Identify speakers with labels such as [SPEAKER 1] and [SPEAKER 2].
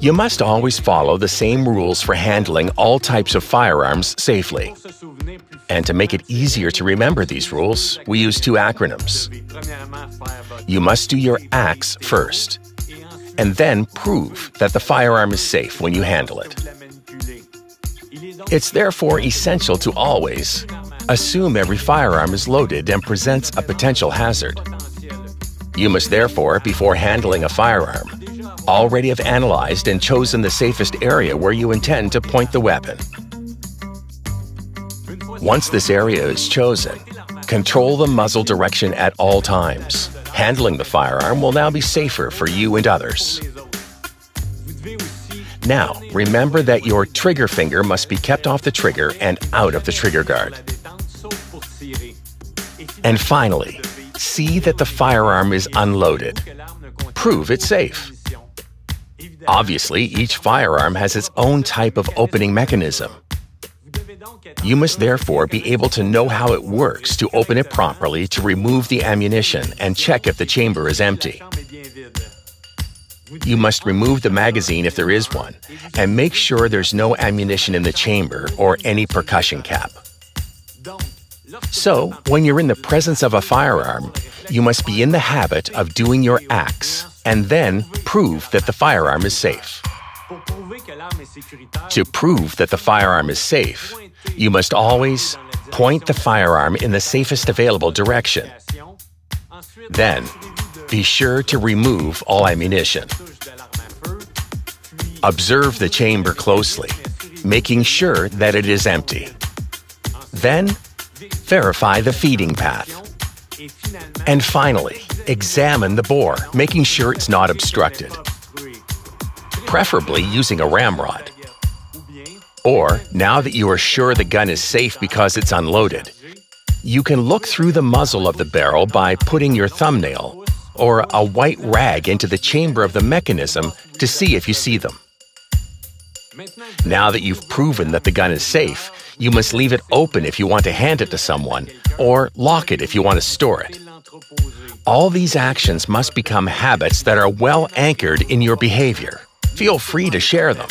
[SPEAKER 1] You must always follow the same rules for handling all types of firearms safely. And to make it easier to remember these rules, we use two acronyms. You must do your acts first, and then prove that the firearm is safe when you handle it. It's therefore essential to always assume every firearm is loaded and presents a potential hazard. You must therefore, before handling a firearm, already have analyzed and chosen the safest area where you intend to point the weapon. Once this area is chosen, control the muzzle direction at all times. Handling the firearm will now be safer for you and others. Now, remember that your trigger finger must be kept off the trigger and out of the trigger guard. And finally, see that the firearm is unloaded. Prove it's safe. Obviously, each firearm has its own type of opening mechanism. You must therefore be able to know how it works to open it properly to remove the ammunition and check if the chamber is empty. You must remove the magazine if there is one, and make sure there's no ammunition in the chamber or any percussion cap. So, when you're in the presence of a firearm, you must be in the habit of doing your acts and then prove that the firearm is safe. To prove that the firearm is safe, you must always point the firearm in the safest available direction. Then, be sure to remove all ammunition. Observe the chamber closely, making sure that it is empty. Then, verify the feeding path. And finally, examine the bore, making sure it's not obstructed, preferably using a ramrod. Or, now that you are sure the gun is safe because it's unloaded, you can look through the muzzle of the barrel by putting your thumbnail or a white rag into the chamber of the mechanism to see if you see them. Now that you've proven that the gun is safe, you must leave it open if you want to hand it to someone, or lock it if you want to store it. All these actions must become habits that are well anchored in your behavior. Feel free to share them.